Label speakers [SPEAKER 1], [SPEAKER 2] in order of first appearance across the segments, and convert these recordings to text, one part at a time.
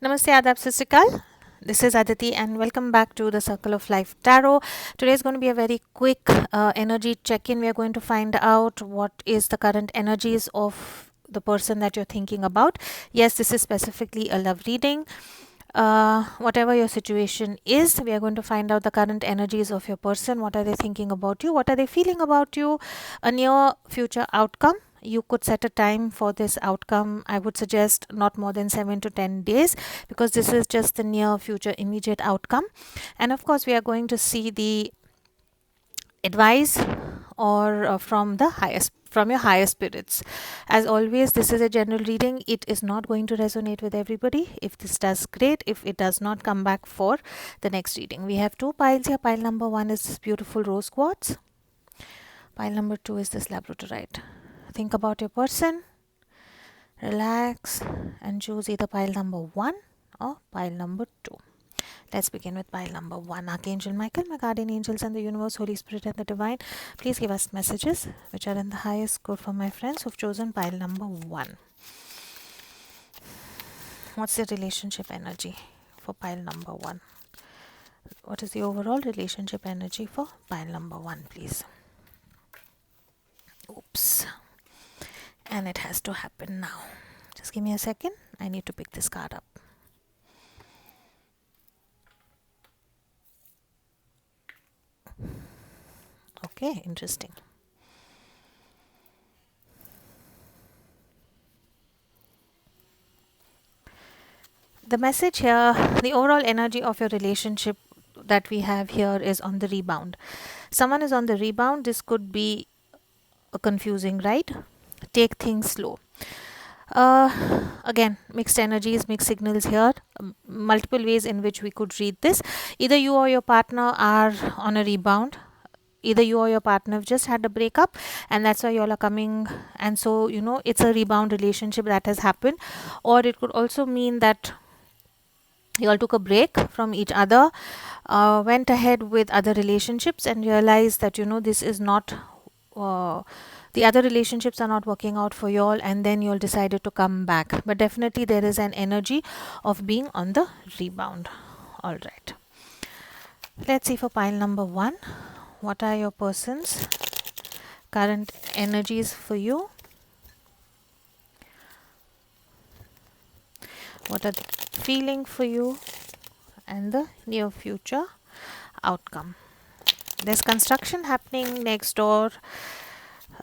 [SPEAKER 1] Namaste, Adab, Sistrikal. This is Aditi, and welcome back to the Circle of Life Tarot. Today is going to be a very quick energy check in. We are going to find out what is the current energies of the person that you're thinking about. Yes, this is specifically a love reading. Whatever your situation is, we are going to find out the current energies of your person. What are they thinking about you? What are they feeling about you? A near future outcome. You could set a time for this outcome. I would suggest not more than 7 to 10 days, because this is just the near future immediate outcome. And of course, we are going to see the advice or from your higher spirits. As always, this is a general reading. It is not going to resonate with everybody. If this does, great. If it does not, come back for the next reading. We have two piles here. Pile number 1 is this beautiful rose quartz. Pile number 2 is this labradorite. Think about your person, relax, and choose either pile number 1 or pile number 2. Let's begin with pile number 1. Archangel Michael, my guardian angels and the universe, Holy Spirit and the divine, please give us messages which are in the highest good for my friends who've chosen pile number 1. What's the relationship energy for pile number 1? What is the overall relationship energy for pile number 1, please? Oops. And it has to happen now. Just give me a second. I need to pick this card up. Okay, interesting. The message here, the overall energy of your relationship that we have here is on the rebound. Someone is on the rebound. This could be a confusing ride. Take things slow. Again, mixed energies, mixed signals here. Multiple ways in which we could read this. Either you or your partner are on a rebound. Either you or your partner have just had a breakup, and that's why you all are coming, and so it's a rebound relationship that has happened. Or it could also mean that you all took a break from each other, went ahead with other relationships, and realized that this is not the other relationships are not working out for you all, and then you all decided to come back. But definitely there is an energy of being on the rebound. All right, let's see for pile number 1. What are your person's current energies for you? What are they feeling for you? And the near future outcome. There's construction happening next door.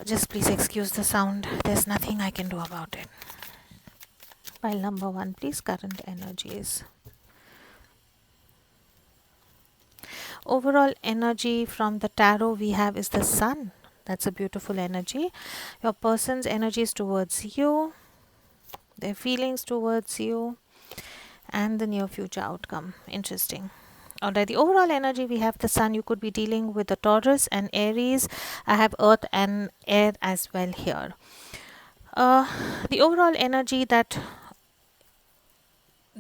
[SPEAKER 1] Just please excuse the sound. There's nothing I can do about it. Pile number 1, please. Current energies. Overall energy from the tarot we have is the sun. That's a beautiful energy. Your person's energies towards you, their feelings towards you, and the near future outcome. Interesting. Alright, the overall energy we have the sun. You could be dealing with the Taurus and Aries. I have earth and air as well here. The overall energy that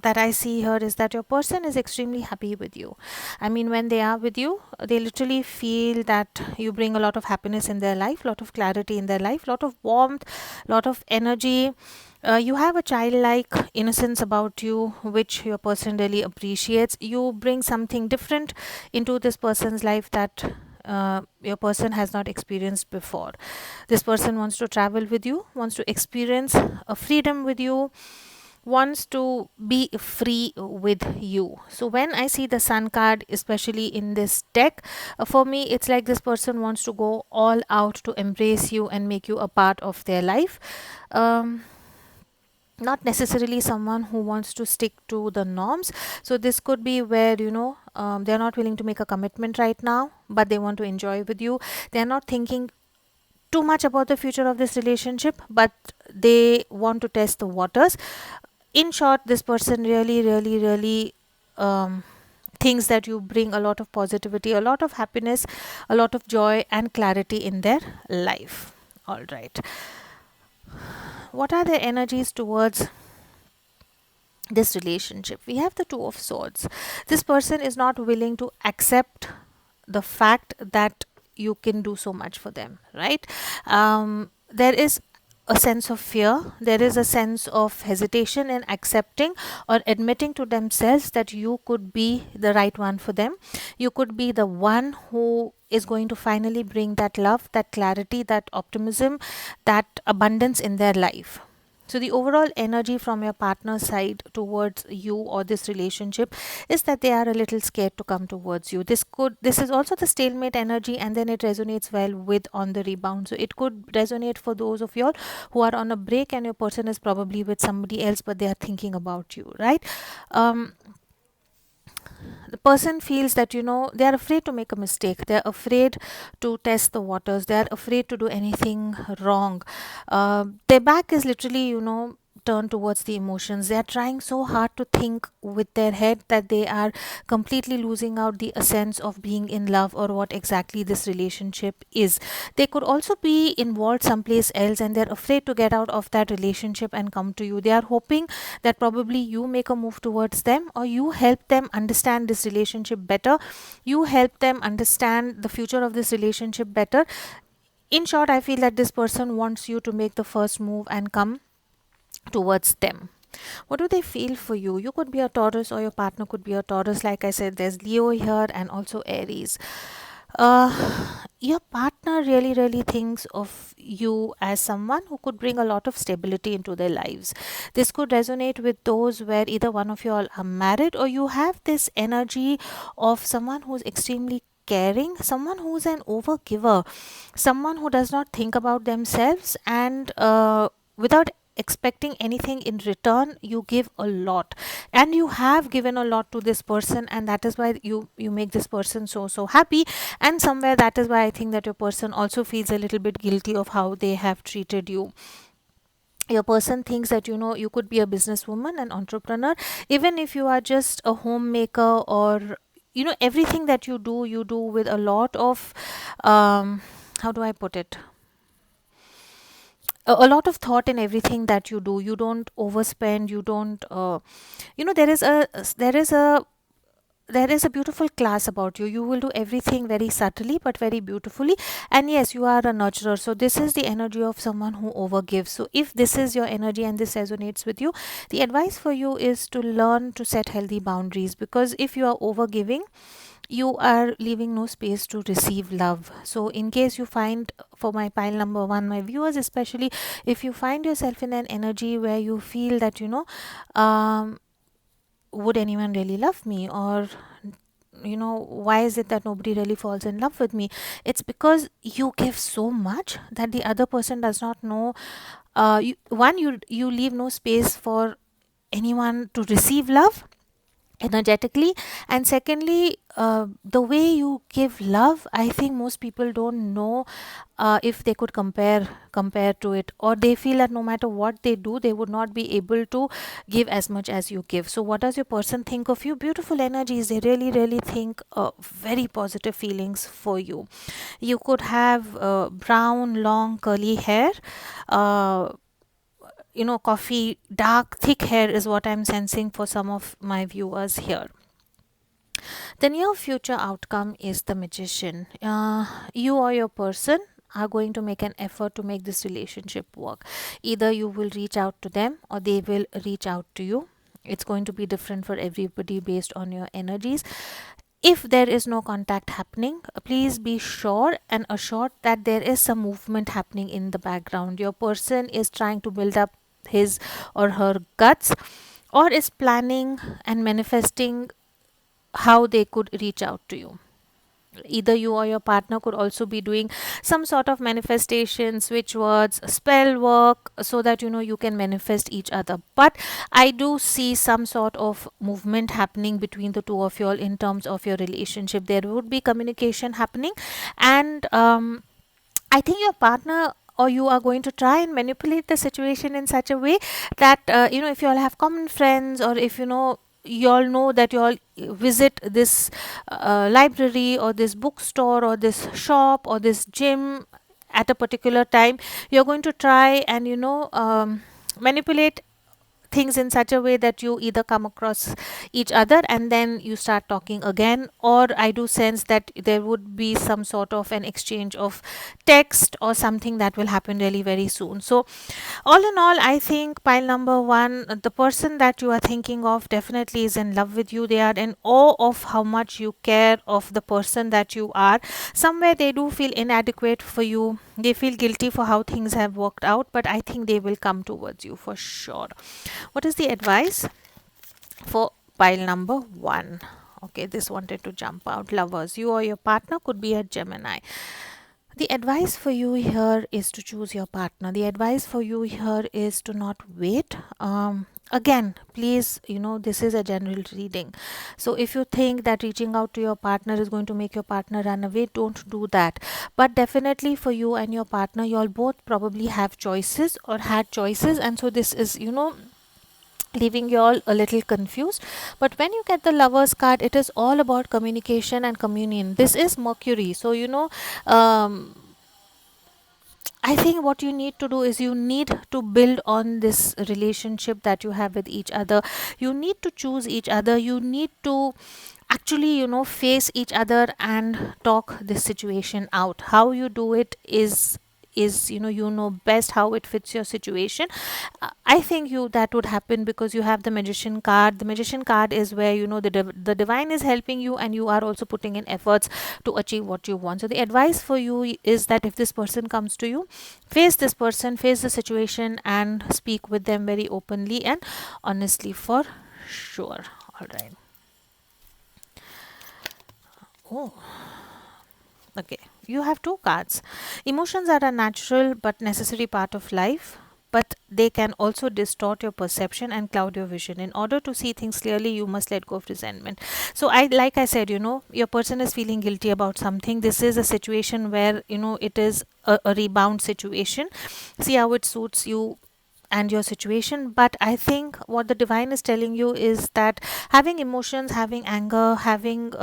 [SPEAKER 1] I see here is that your person is extremely happy with you. I mean, when they are with you, they literally feel that you bring a lot of happiness in their life, lot of clarity in their life, lot of warmth, lot of energy. You have a childlike innocence about you, which your person really appreciates. You bring something different into this person's life that your person has not experienced before. This person wants to travel with you, wants to experience a freedom with you, wants to be free with you. So when I see the sun card, especially in this deck, for me it's like this person wants to go all out to embrace you and make you a part of their life. Not necessarily someone who wants to stick to the norms. So this could be where they're not willing to make a commitment right now, but they want to enjoy with you. They're not thinking too much about the future of this relationship, but they want to test the waters. In short, this person really thinks that you bring a lot of positivity, a lot of happiness, a lot of joy and clarity in their life. All right, what are their energies towards this relationship? We have the Two of Swords. This person is not willing to accept the fact that you can do so much for them, right? There is a sense of fear, there is a sense of hesitation in accepting or admitting to themselves that you could be the right one for them. You could be the one who is going to finally bring that love, that clarity, that optimism, that abundance in their life. So, the overall energy from your partner's side towards you or this relationship is that they are a little scared to come towards you. This is also the stalemate energy, and then it resonates well with on the rebound. So, it could resonate for those of y'all who are on a break and your person is probably with somebody else, but they are thinking about you, right? Um, the person feels that they are afraid to make a mistake, they're afraid to test the waters, they're afraid to do anything wrong. Their back is literally turned towards the emotions. They are trying so hard to think with their head that they are completely losing out the essence of being in love or what exactly this relationship is. They could also be involved someplace else and they're afraid to get out of that relationship and come to you. They are hoping that probably you make a move towards them or you help them understand this relationship better, you help them understand the future of this relationship better. In short, I feel that this person wants you to make the first move and come towards them. What do they feel for you? You could be a Taurus or your partner could be a Taurus. Like I said, there's Leo here and also Aries. Your partner really, really thinks of you as someone who could bring a lot of stability into their lives. This could resonate with those where either one of you all are married or you have this energy of someone who's extremely caring, someone who's an overgiver, someone who does not think about themselves and without expecting anything in return, you give a lot and you have given a lot to this person, and that is why you make this person so happy. And somewhere that is why I think that your person also feels a little bit guilty of how they have treated you. Your person thinks that you could be a businesswoman, an entrepreneur, even if you are just a homemaker, or everything that you do with a lot of how do I put it, a lot of thought in everything that you do. You don't overspend, you don't there is a beautiful class about you. You will do everything very subtly but very beautifully. And yes, you are a nurturer. So this is the energy of someone who overgives. So if this is your energy and this resonates with you, the advice for you is to learn to set healthy boundaries, because if you are overgiving, you are leaving no space to receive love. So in case you find, for my pile number one, my viewers especially, if you find yourself in an energy where you feel that um would anyone really love me, or why is it that nobody really falls in love with me, it's because you give so much that the other person does not know. You leave no space for anyone to receive love energetically. And secondly, the way you give love, I think most people don't know if they could compare to it, or they feel that no matter what they do, they would not be able to give as much as you give. So what does your person think of you? Beautiful energies. They really, really think very positive feelings for you. You could have brown long curly hair, uh, coffee dark thick hair is what I'm sensing for some of my viewers here. The near future outcome is the Magician. You or your person are going to make an effort to make this relationship work. Either you will reach out to them or they will reach out to you. It's going to be different for everybody based on your energies. If there is no contact happening, please be sure and assured that there is some movement happening in the background. Your person is trying to build up his or her guts, or is planning and manifesting how they could reach out to you. Either you or your partner could also be doing some sort of manifestation, switch words, spell work, so that you can manifest each other. But I do see some sort of movement happening between the two of you all in terms of your relationship. There would be communication happening, and I think your partner or you are going to try and manipulate the situation in such a way that if you all have common friends, or if you all know that you all visit this library or this bookstore or this shop or this gym at a particular time, you're going to try and manipulate things in such a way that you either come across each other and then you start talking again, or I do sense that there would be some sort of an exchange of text or something that will happen really very soon. So all in all, I think pile number one, the person that you are thinking of definitely is in love with you. They are in awe of how much you care of the person that you are. Somewhere they do feel inadequate for you. They feel guilty for how things have worked out, but I think they will come towards you for sure. What is the advice for pile number one? Okay, this wanted to jump out. Lovers, you or your partner could be a Gemini. The advice for you here is to choose your partner. The advice for you here is to not wait. Again, please, this is a general reading. So if you think that reaching out to your partner is going to make your partner run away, don't do that. But definitely for you and your partner, you all both probably have choices or had choices. And so this is, leaving you all a little confused. But when you get the lovers card, it is all about communication and communion. This is Mercury. So um, I think what you need to do is you need to build on this relationship that you have with each other. You need to choose each other. You need to actually, face each other and talk this situation out. How you do it is best how it fits your situation. I think you that would happen because you have the magician card. The magician card is where the divine is helping you, and you are also putting in efforts to achieve what you want. So the advice for you is that if this person comes to you, face this person, face the situation, and speak with them very openly and honestly for sure. All right. Oh, okay. You have two cards. Emotions are a natural but necessary part of life, but they can also distort your perception and cloud your vision. In order to see things clearly, you must let go of resentment. So like I said, your person is feeling guilty about something. This is a situation where, it is a rebound situation. See how it suits you and your situation. But I think what the divine is telling you is that having emotions, having anger, having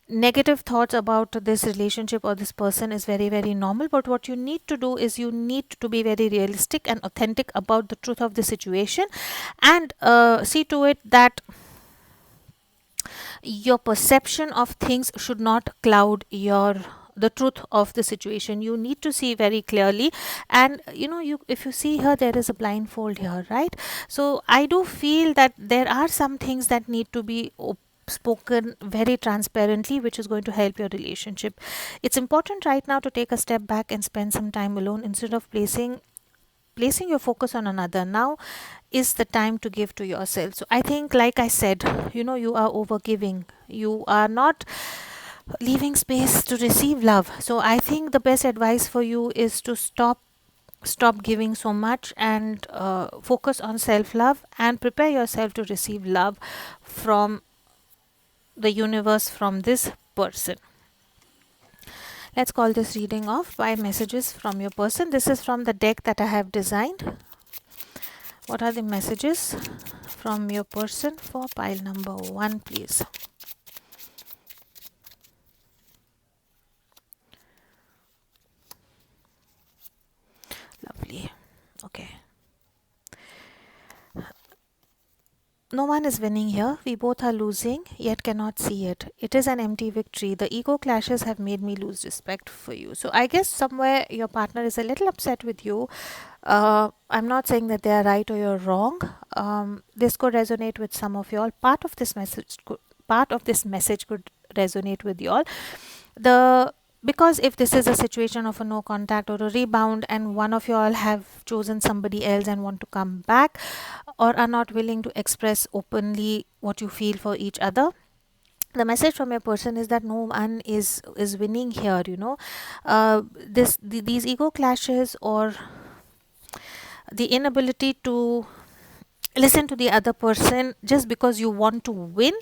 [SPEAKER 1] negative thoughts about this relationship or this person is very, very normal. But what you need to do is you need to be very realistic and authentic about the truth of the situation, and see to it that your perception of things should not cloud the truth of the situation. You need to see very clearly. And you if you see here, there is a blindfold here, right? So I do feel that there are some things that need to be spoken very transparently, which is going to help your relationship. It's important right now to take a step back and spend some time alone instead of placing your focus on another. Now is the time to give to yourself. So I think, like I said, you are overgiving. You are not leaving space to receive love. So I think the best advice for you is to stop giving so much and focus on self love and prepare yourself to receive love from the universe, from this person. Let's call this reading off by messages from your person. This is from the deck that I have designed. What are the messages from your person for pile number one, please? Lovely. Okay. No one is winning here. We both are losing, yet cannot see it. It is an empty victory. The ego clashes have made me lose respect for you. So I guess somewhere your partner is a little upset with you. I'm not saying that they are right or you're wrong. This could resonate with some of y'all. Part of this message could resonate with y'all. Because if this is a situation of a no contact or a rebound, and one of you all have chosen somebody else and want to come back, or are not willing to express openly what you feel for each other, the message from your person is that no one is winning here. These ego clashes or the inability to listen to the other person just because you want to win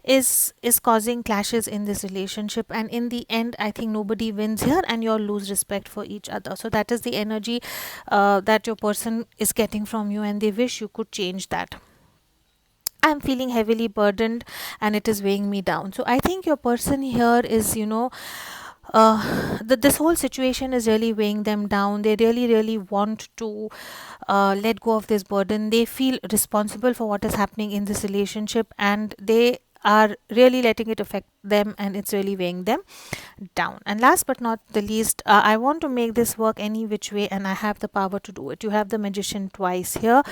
[SPEAKER 1] is causing clashes in this relationship. And in the end, I think nobody wins here, and you'll lose respect for each other. So that is the energy that your person is getting from you, and they wish you could change that. I'm feeling heavily burdened and it is weighing me down. So I think your person here is this whole situation is really weighing them down. They really want to let go of this burden. They feel responsible for what is happening in this relationship, and they are really letting it affect them, and it's really weighing them down. And last but not the least, I want to make this work any which way, and I have the power to do it. You have the magician twice here.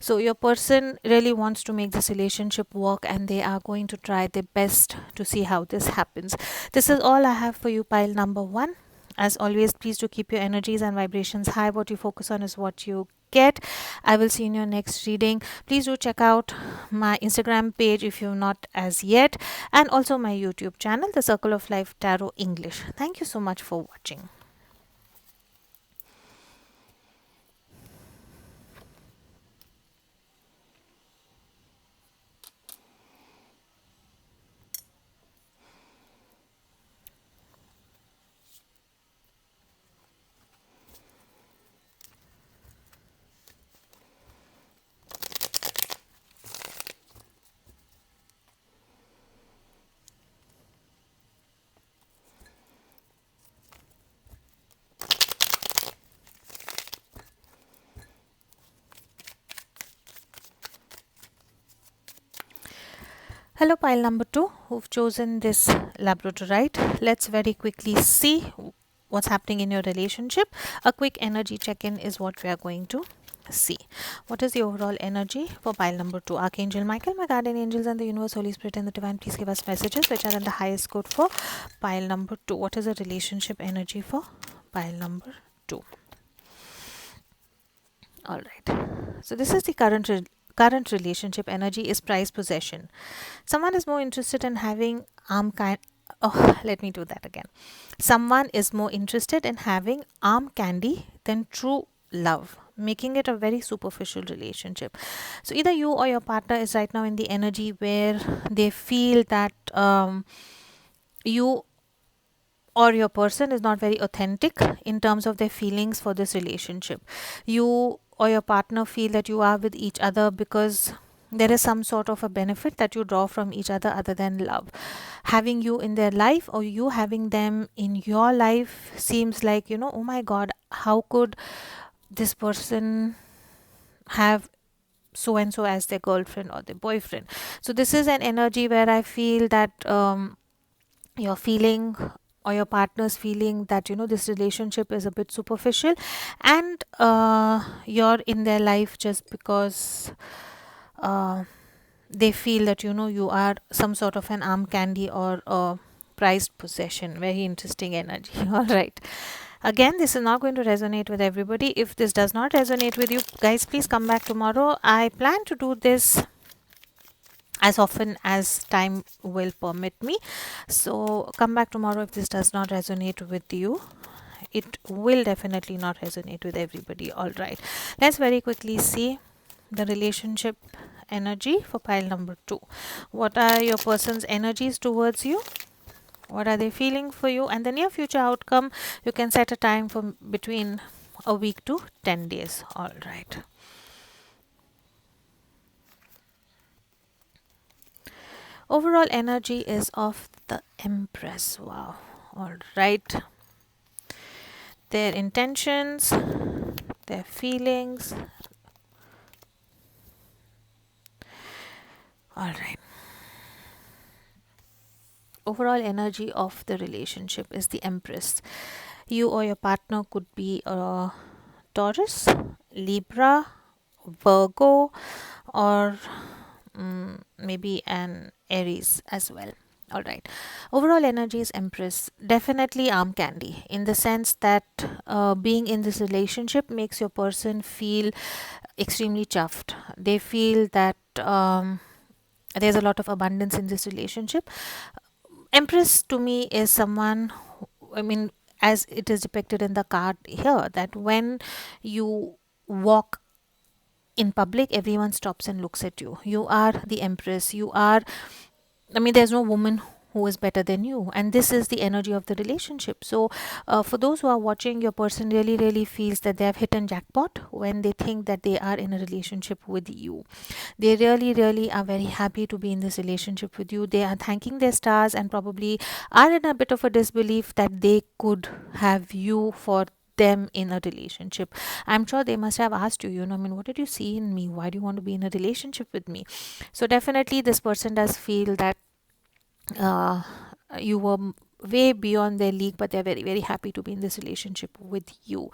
[SPEAKER 1] So your person really wants to make this relationship work, and they are going to try their best to see how this happens. This is all I have for you, pile number one. As always, please do keep your energies and vibrations high. What you focus on is what you get. I will see you in your next reading. Please do check out my Instagram page if you've not as yet, and also my YouTube channel, The Circle of Life Tarot English. Thank you so much for watching. Hello, pile number two, who've chosen this labradorite. Let's very quickly see what's happening in your relationship. A quick energy check-in is what we are going to see. What is the overall energy for pile number two? Archangel Michael, my guardian angels, and the universe, Holy Spirit, and the divine, please give us messages which are in the highest code for pile number two. What is the relationship energy for pile number two? All right. So this is the current relationship energy is prize possession. Someone is more interested in having arm kind. Oh, let me do that again. Someone is more interested in having arm candy than true love, making it a very superficial relationship. So either you or your partner is right now in the energy where they feel that you or your person is not very authentic in terms of their feelings for this relationship. You or your partner feel that you are with each other because there is some sort of a benefit that you draw from each other than love. Having you in their life or you having them in your life seems like, oh my god, how could this person have so and so as their girlfriend or their boyfriend? So this is an energy where I feel that you're feeling or your partner's feeling that this relationship is a bit superficial, and you're in their life just because uh, they feel that you are some sort of an arm candy or a prized possession. Very interesting energy. All right, again, this is not going to resonate with everybody. If this does not resonate with you guys, please come back tomorrow. I plan to do this as often as time will permit me. So come back tomorrow if this does not resonate with you. It will definitely not resonate with everybody. All right, let's very quickly see the relationship energy for pile number two. What are your person's energies towards you? What are they feeling for you? And the near future outcome, you can set a time for between a week to 10 days. All right. Overall energy is of the Empress. Wow. All right. Their intentions, their feelings. All right. Overall energy of the relationship is the Empress. You or your partner could be a Taurus, Libra, Virgo, or maybe an Aries as well. All right. Overall energy is Empress. Definitely arm candy in the sense that being in this relationship makes your person feel extremely chuffed. They feel that there's a lot of abundance in this relationship. Empress to me is someone, I mean, as it is depicted in the card here, that when you walk in public, everyone stops and looks at you. You are the Empress. You are, I mean, there's no woman who is better than you, and this is the energy of the relationship. So for those who are watching, your person really really feels that they have hit a jackpot when they think that they are in a relationship with you. They really really are very happy to be in this relationship with you. They are thanking their stars and probably are in a bit of a disbelief that they could have you for them in a relationship. I'm sure they must have asked you, I mean, what did you see in me? Why do you want to be in a relationship with me? So definitely this person does feel that uh, you were way beyond their league, but they're very very happy to be in this relationship with you.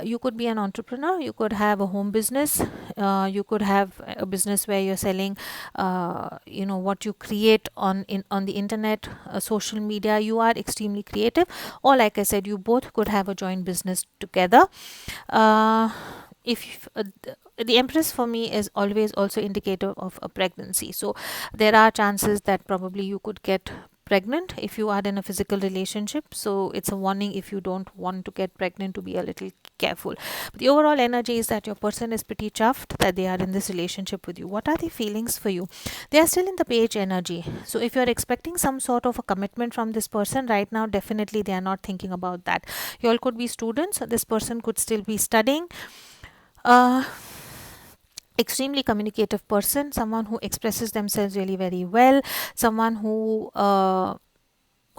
[SPEAKER 1] You could be an entrepreneur, you could have a home business, you could have a business where you're selling what you create on the internet, social media. You are extremely creative, or like I said, you both could have a joint business together. If The empress for me is always also indicative of a pregnancy, so there are chances that probably you could get pregnant if you are in a physical relationship. So it's a warning, if you don't want to get pregnant, to be a little careful. But the overall energy is that your person is pretty chuffed that they are in this relationship with you. What are the feelings for you? They are still in the page energy. So if you're expecting some sort of a commitment from this person right now, definitely they are not thinking about that. You all could be students, this person could still be studying. uh, Extremely communicative person, someone who expresses themselves really very well, someone who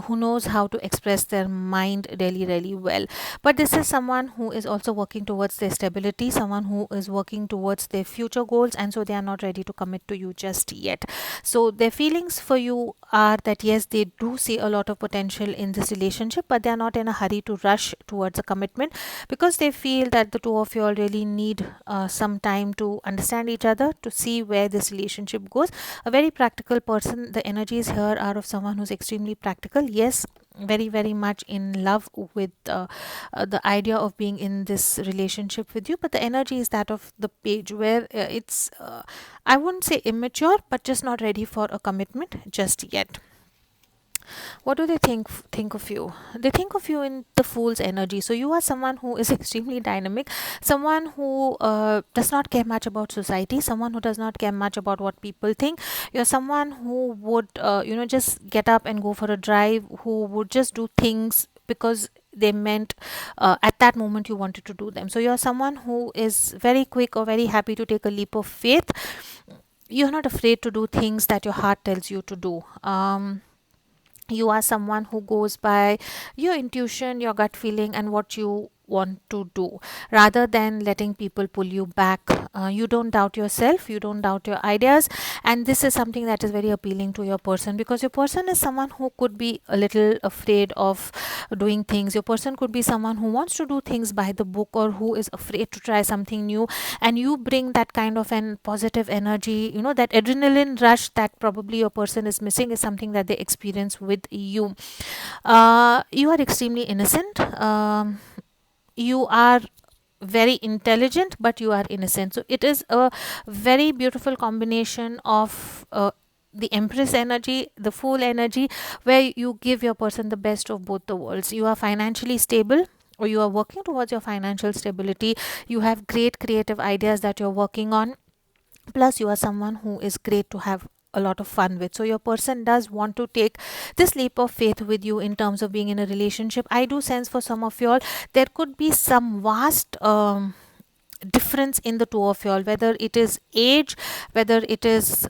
[SPEAKER 1] knows how to express their mind really really well. But this is someone who is also working towards their stability, someone who is working towards their future goals, and so they are not ready to commit to you just yet. So their feelings for you are that yes, they do see a lot of potential in this relationship, but they are not in a hurry to rush towards a commitment, because they feel that the two of you all really need some time to understand each other, to see where this relationship goes. A very practical person, the energies here are of someone who's extremely practical. Yes, very very much in love with the idea of being in this relationship with you, but the energy is that of the page, where it's I wouldn't say immature, but just not ready for a commitment just yet. What do they think of you? They think of you in the fool's energy. So you are someone who is extremely dynamic, someone who does not care much about society, someone who does not care much about what people think. You're someone who would just get up and go for a drive, who would just do things because they meant at that moment you wanted to do them. So you're someone who is very quick or very happy to take a leap of faith. You're not afraid to do things that your heart tells you to do. You are someone who goes by your intuition, your gut feeling, and what you want to do, rather than letting people pull you back. You don't doubt yourself, you don't doubt your ideas, and this is something that is very appealing to your person, because your person is someone who could be a little afraid of doing things. Your person could be someone who wants to do things by the book, or who is afraid to try something new, and you bring that kind of an positive energy. That adrenaline rush that probably your person is missing is something that they experience with you. You are extremely innocent. You are very intelligent, but you are innocent. So it is a very beautiful combination of the empress energy, the fool energy, where you give your person the best of both the worlds. You are financially stable, or you are working towards your financial stability. You have great creative ideas that you're working on, plus you are someone who is great to have a lot of fun with. So your person does want to take this leap of faith with you in terms of being in a relationship. I do sense for some of y'all there could be some vast difference in the two of y'all, whether it is age, whether it is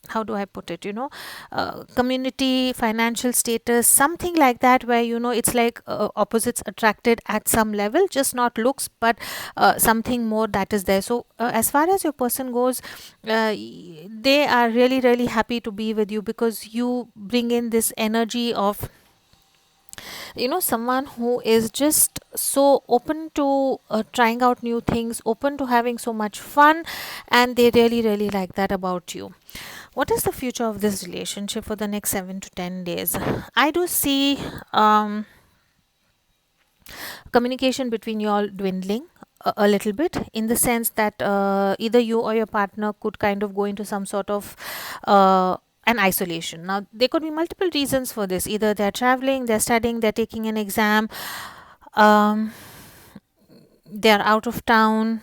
[SPEAKER 1] how do I put it, community, financial status, something like that, where it's like opposites attracted at some level, just not looks, but something more that is there. So as far as your person goes, they are really really happy to be with you, because you bring in this energy of someone who is just so open to trying out new things, open to having so much fun, and they really really like that about you. What is the future of this relationship for the next 7 to 10 days? I do see communication between you all dwindling a little bit, in the sense that either you or your partner could kind of go into some sort of an isolation. Now there could be multiple reasons for this. Either they're traveling, they're studying, they're taking an exam, um, they're out of town,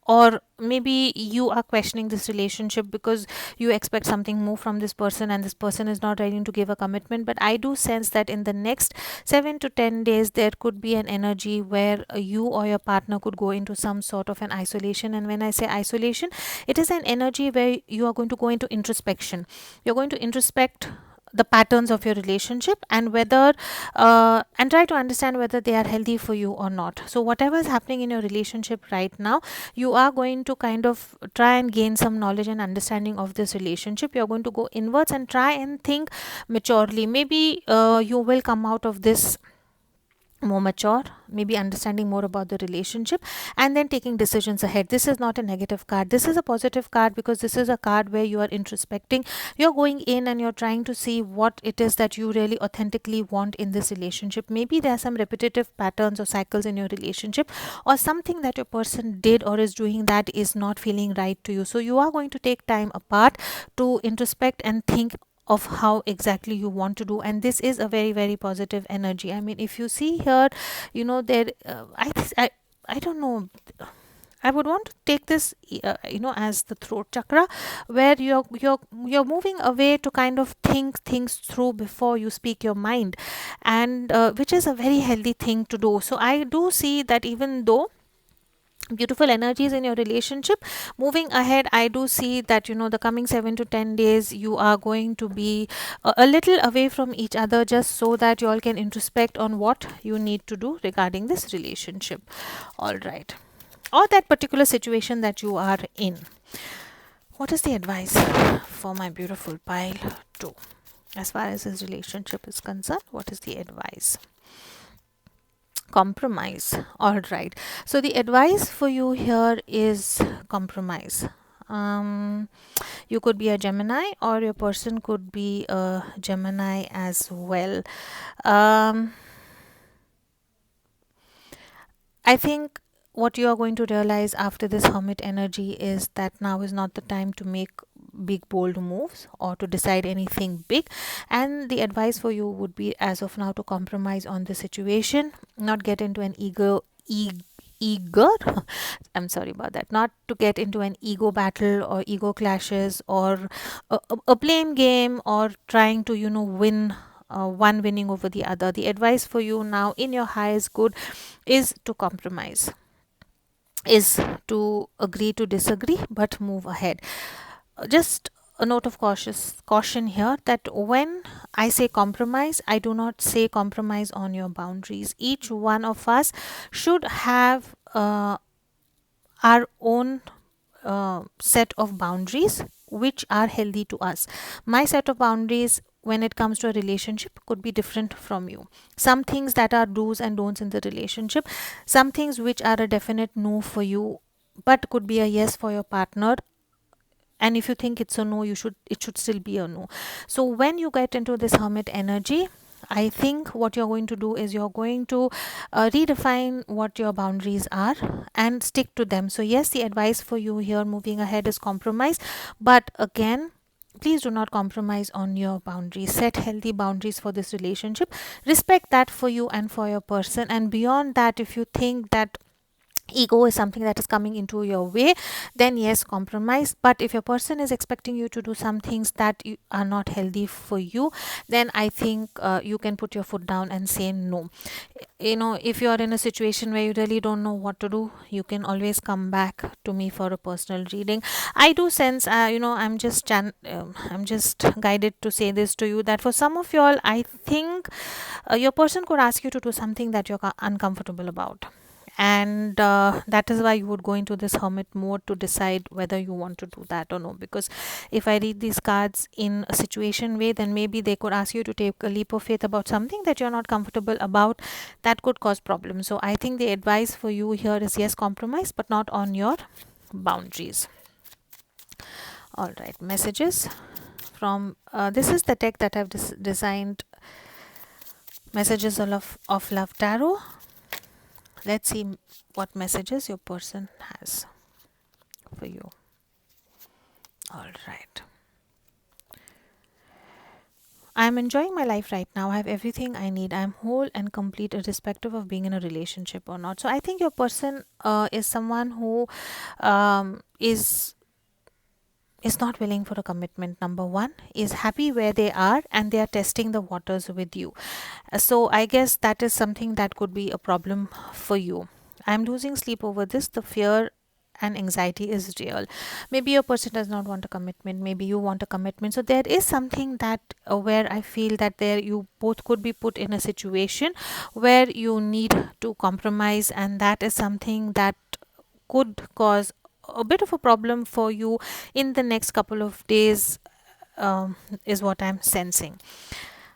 [SPEAKER 1] or maybe you are questioning this relationship because you expect something more from this person and this person is not ready to give a commitment. But I do sense that in the next 7 to 10 days there could be an energy where you or your partner could go into some sort of an isolation. And when I say isolation, it is an energy where you are going to go into introspection. You're going to introspect the patterns of your relationship and whether and try to understand whether they are healthy for you or not. So whatever is happening in your relationship right now, you are going to kind of try and gain some knowledge and understanding of this relationship. You're going to go inwards and try and think maturely. Maybe you will come out of this more mature, maybe understanding more about the relationship and then taking decisions ahead. This is not a negative card, this is a positive card, because this is a card where you are introspecting, you're going in and you're trying to see what it is that you really authentically want in this relationship. Maybe there are some repetitive patterns or cycles in your relationship, or something that your person did or is doing that is not feeling right to you. So you are going to take time apart to introspect and think of how exactly you want to do. And this is a very very positive energy. I mean, if you see here, there I don't know, I would want to take this as the throat chakra, where you're moving away to kind of think things through before you speak your mind, and which is a very healthy thing to do. So I do see that even though beautiful energies in your relationship, moving ahead, I do see that the coming 7 to 10 days you are going to be a little away from each other, just so that you all can introspect on what you need to do regarding this relationship. All right, or that particular situation that you are in. What is the advice for my beautiful pile 2 as far as this relationship is concerned? What is the advice? Compromise. All right, so the advice for you here is compromise. um you could be a Gemini, or your person could be a Gemini as well. um I think what you are going to realize after this hermit energy is that now is not the time to make big bold moves or to decide anything big, and the advice for you would be, as of now, to compromise on the situation, not get into an eager I'm sorry about that, not to get into an ego battle or ego clashes, or a blame game, or trying to win, one winning over the other. The advice for you now, in your highest good, is to compromise, is to agree to disagree but move ahead. Just a note of caution here, that when I say compromise, I do not say compromise on your boundaries. Each one of us should have our own set of boundaries which are healthy to us. My set of boundaries when it comes to a relationship could be different from you. Some things that are do's and don'ts in the relationship, some things which are a definite no for you but could be a yes for your partner, and if you think it's a no, it should still be a no. So when you get into this hermit energy, I think what you're going to do is you're going to redefine what your boundaries are and stick to them. So yes, the advice for you here moving ahead is compromise, but again, please do not compromise on your boundaries. Set healthy boundaries for this relationship, respect that for you and for your person. And beyond that, if you think that ego is something that is coming into your way, then yes, compromise. But if your person is expecting you to do some things that are not healthy for you, then I think you can put your foot down and say no. If you are in a situation where you really don't know what to do, you can always come back to me for a personal reading. I do sense, I'm just guided to say this to you, that for some of y'all, I think your person could ask you to do something that you're uncomfortable about, and that is why you would go into this hermit mode to decide whether you want to do that or no. Because if I read these cards in a situation way, then maybe they could ask you to take a leap of faith about something that you're not comfortable about, that could cause problems. So I think the advice for you here is yes, compromise, but not on your boundaries. All right, messages from this is the deck that I've designed, Messages of Love Tarot. Let's see what messages your person has for you. All right. I'm enjoying my life right now. I have everything I need. I'm whole and complete, irrespective of being in a relationship or not. So I think your person is someone who is not willing for a commitment. Number one, is happy where they are and they are testing the waters with you. So I guess that is something that could be a problem for you. I'm losing sleep over this. The fear and anxiety is real. Maybe your person does not want a commitment, maybe you want a commitment. So there is something that where I feel that there you both could be put in a situation where you need to compromise, and that is something that could cause a bit of a problem for you in the next couple of days, is what I'm sensing.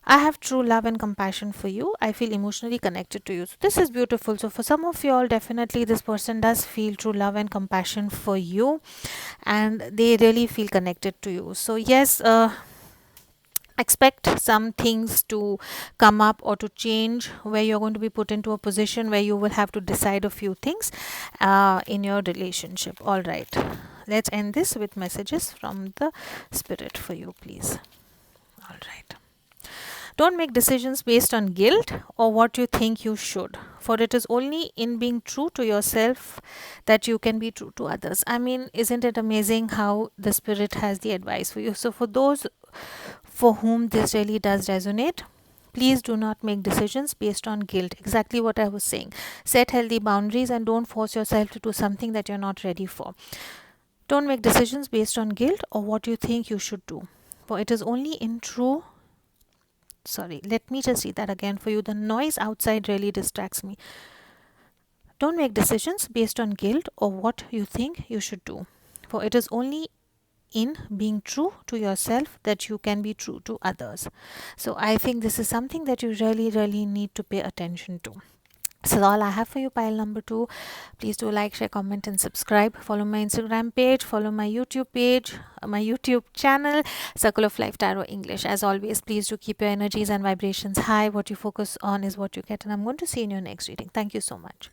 [SPEAKER 1] I have true love and compassion for you. I feel emotionally connected to you. So this is beautiful. So for some of you all, definitely this person does feel true love and compassion for you, and they really feel connected to you. So yes, expect some things to come up or to change, where you're going to be put into a position where you will have to decide a few things in your relationship. All right, let's end this with messages from the spirit for you, please. All right. Don't make decisions based on guilt or what you think you should, for it is only in being true to yourself that you can be true to others. I mean, isn't it amazing how the spirit has the advice for you? So for those for whom this really does resonate, please do not make decisions based on guilt. Exactly what I was saying. Set healthy boundaries and don't force yourself to do something that you're not ready for. Don't make decisions based on guilt or what you think you should do, for it is only in true sorry, let me just read that again for you. The noise outside really distracts me. Don't make decisions based on guilt or what you think you should do, for it is only in being true to yourself that you can be true to others. So I think this is something that you really need to pay attention to. So all I have for you, pile number 2. Please do like, share, comment and subscribe. Follow my Instagram page, follow my YouTube page, my YouTube channel, Circle of Life Tarot English. As always, please do keep your energies and vibrations high. What you focus on is what you get, and I'm going to see you in your next reading. Thank you so much.